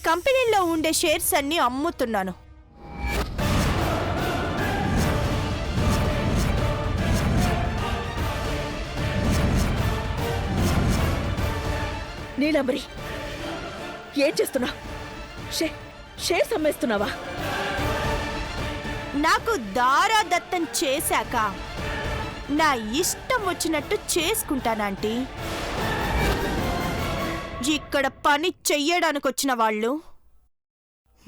కంపెనీలో ఉండే షేర్స్ అన్ని అమ్ముతున్నాను. నీలంబరి, ఏం చేస్తున్నా? షేర్స్ అమ్మేస్తున్నావా? నాకు దారాదత్తం చేశాక నా ఇష్టం వచ్చినట్టు చేసుకుంటానంటీ. ఇక్కడ పని చెయ్యడానికి వచ్చిన వాళ్ళు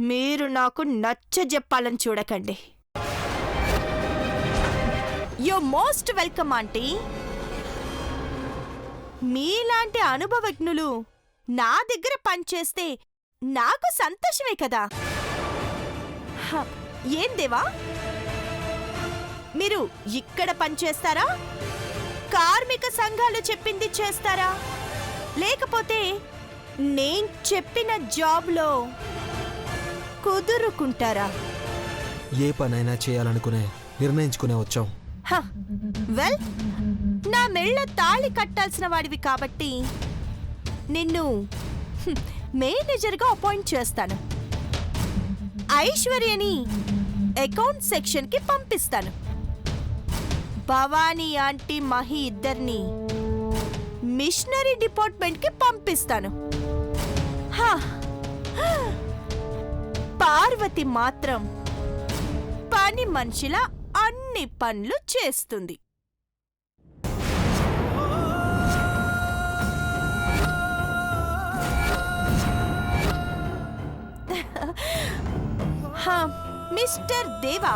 మీరు నాకు నచ్చజెప్పాలని చూడకండి. You most welcome aunty. మీలాంటి అనుభవజ్ఞులు నా దగ్గర పనిచేస్తే నాకు సంతోషమే కదా. ఏం దేవా, మీరు ఇక్కడ పనిచేస్తారా? కార్మిక సంఘాలు చెప్పింది చేస్తారా? లేకపోతే నేను చెప్పిన జాబ్లో కుదురుకుంటారా? ఏ పనైనా చేయాలనుకునే నిర్ణయించుకునే వచ్చాం. వెల్, నా మెళ్ళ తాళి కట్టాల్సిన వాడివి కాబట్టి నిన్ను మేనేజర్గా అపాయింట్ చేస్తాను. ఐశ్వర్యని అకౌంట్ సెక్షన్కి పంపిస్తాను. భవానీ ఆంటీ మహి ఇద్దరిని మిషనరీ డిపార్ట్మెంట్కి పంపిస్తాను. పార్వతి మాత్రం పని మనిషిలా అన్ని పనులు చేస్తుంది. మిస్టర్ దేవా,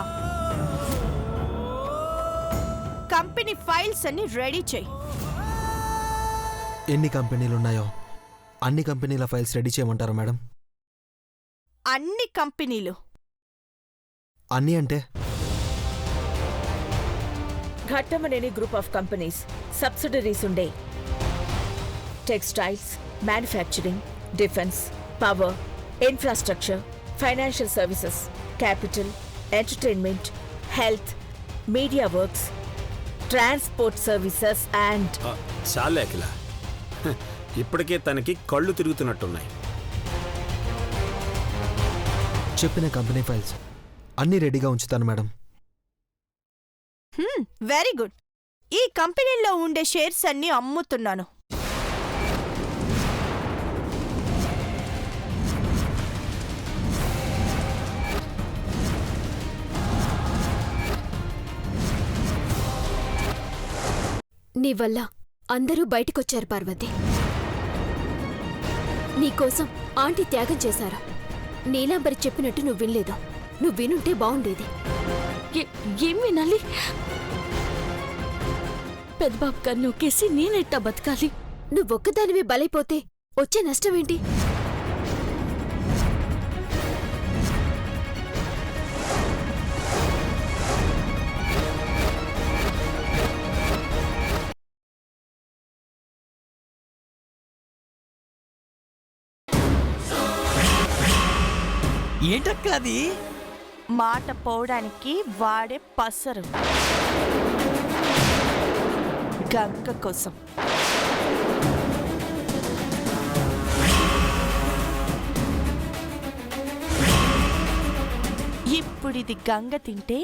కంపెనీ ఫైల్స్ అన్ని రెడీ చేయి. ఎన్ని కంపెనీలున్నాయో అన్ని కంపెనీల ఫైల్స్ రెడీ చేయమంటారా మేడం? అన్ని కంపెనీలు. అన్నీ అంటే? Ghattamaneni group of companies subsidiaries ఉండే textiles, manufacturing, defence, power, infrastructure, financial services, capital, entertainment, health, media works, transport services and చాలే అఖిల, ఇప్పటికే తనకి కళ్ళు తిరుగుతున్నట్టున్నాయి. చెప్పిన కంపెనీ ఫైల్స్ అన్నీ రెడీగా ఉంచుతాను మేడం. Very good. ఈ కంపెనీలో ఉండే షేర్స్ అన్ని అమ్ముతున్నాను. నీ వల్ల అందరూ బయటకొచ్చారు పార్వతి. నీకోసం ఆంటీ త్యాగం చేశారు. నీలాంబరి చెప్పినట్టు నువ్వు వినలేదు. నువ్వు వినుంటే బాగుండేది. ఏం వినాలి? పెద్దబాబు గారు నొక్కేసి నేనెట్టా బతకాలి? నువ్వొక్కదానివే బలైపోతే వచ్చే నష్టమేంటి? ఏంటక్క అది? మాట పోవడానికి వాడే పసరు. గంగ కోసం. ఇప్పుడిది గంగ తింటే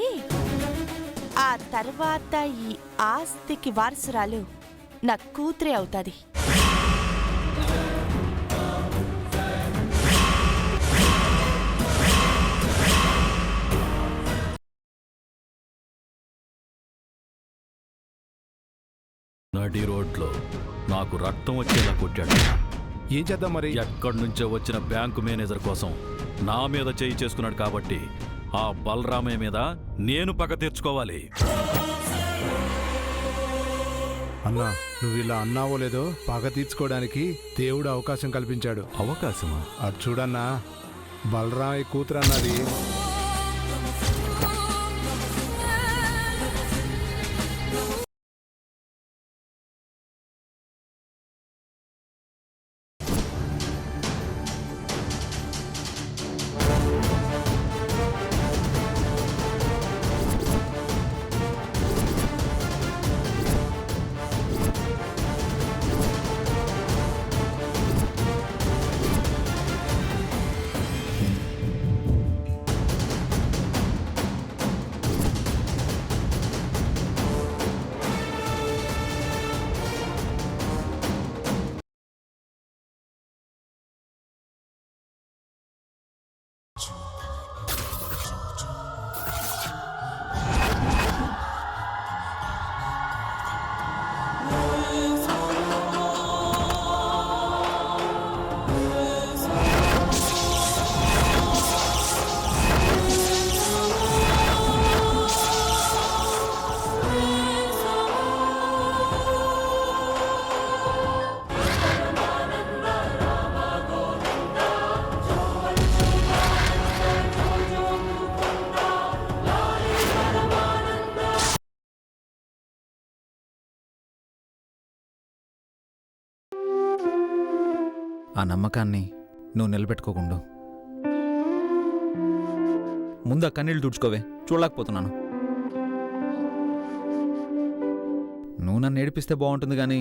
ఆ తర్వాత ఈ ఆస్తికి వారసురాలు నా కూతురే అవుతుంది. నడి రోడ్లో నాకు రక్తం వచ్చేలా కొట్టాడు. ఏం చేద్దాం మరి? ఎక్కడి నుంచో వచ్చిన బ్యాంకు మేనేజర్ కోసం నా మీద చేయి చేసుకున్నాడు కాబట్టి ఆ బలరామయ్య మీద నేను పగ తీర్చుకోవాలి. అన్నా, నువ్వు ఇలా అన్నావో లేదో పగ తీర్చుకోవడానికి దేవుడు అవకాశం కల్పించాడు. అవకాశమా? అది చూడన్నా, బలరామయ్య కూతురు అన్నది. ఆ నమ్మకాన్ని నువ్వు నిలబెట్టుకోకుండా ముందు ఆ కన్నీళ్ళు తుడుచుకోవే, చూడలేకపోతున్నాను. నువ్వు నన్ను ఏడిపిస్తే బాగుంటుంది కానీ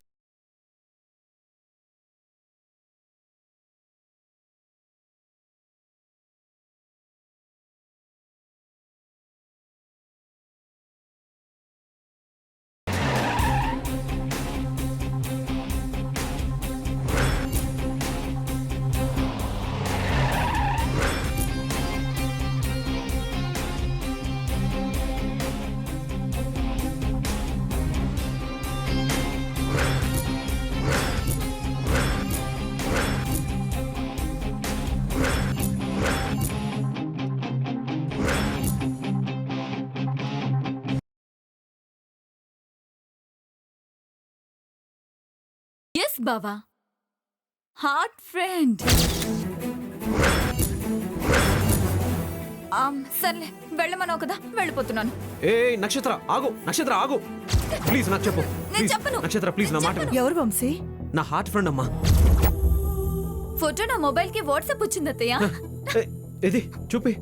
ఎస్ బావా, హార్ట్ ఫ్రెండ్. సర్లే, వెళ్ళమన్నావు కదా, వెళ్ళిపోతున్నాను. ఏ నక్షత్ర ఆగు, నక్షత్ర ఆగు, ప్లీజ్ నాకు చెప్పు. నేను Please, చెప్పను. నక్షత్ర ప్లీజ్ నా మాట విను. ఎవరు వంశీ? నా హార్ట్ ఫ్రెండ్ అమ్మా. ఫోటో నా మొబైల్ కి వాట్సాప్ వచ్చింది అత్తయ్య. ఏ, ఇది చూపి.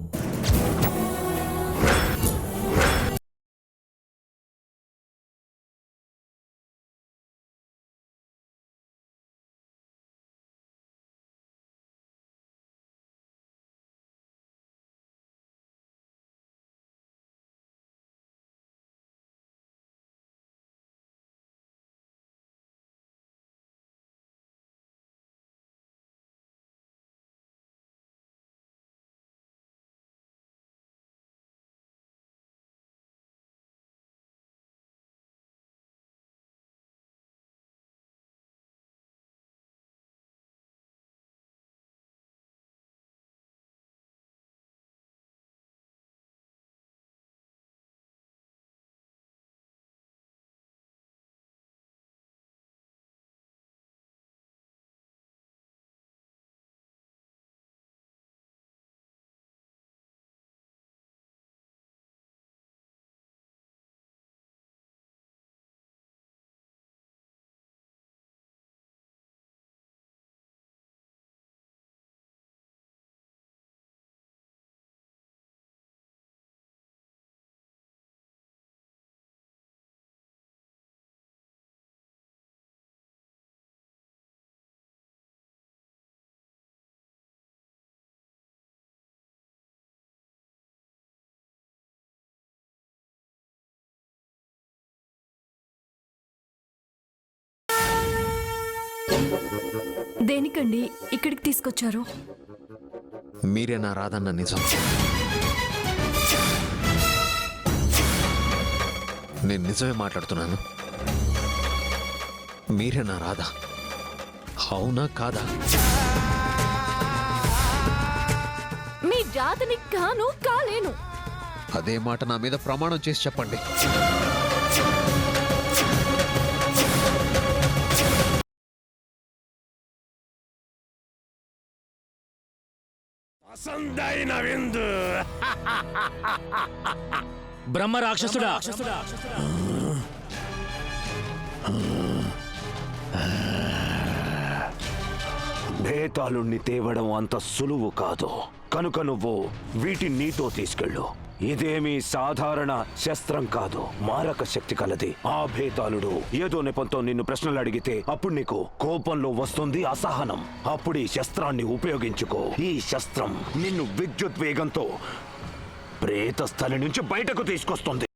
దేనికండి ఇక్కడికి తీసుకొచ్చారు? మీరే నా రాధన్న నిజం. నేను నిజమే మాట్లాడుతున్నాను. మీరే నా రాధ, అవునా కాదా? మీ రాధని కాను కాలేను. అదే మాట నా మీద ప్రమాణం చేసి చెప్పండి. అసందైన విందు. బ్రహ్మ రాక్షసుడా, భేతాళుణ్ణి తేవడం అంత సులువు కాదు, కనుక నువ్వు వీటిని నీతో తీసుకెళ్ళు. ఇదేమీ సాధారణ శస్త్రం కాదు, మారక శక్తి కలది. ఆ భేతాళుడు ఏదో నెపంతో నిన్ను ప్రశ్నలు అడిగితే అప్పుడు నీకు కోపంలో వస్తుంది అసహనం. అప్పుడు ఈ శస్త్రాన్ని ఉపయోగించుకో. ఈ శస్త్రం నిన్ను విద్యుత్ వేగంతో ప్రేత స్థలి నుంచి బయటకు తీసుకొస్తుంది.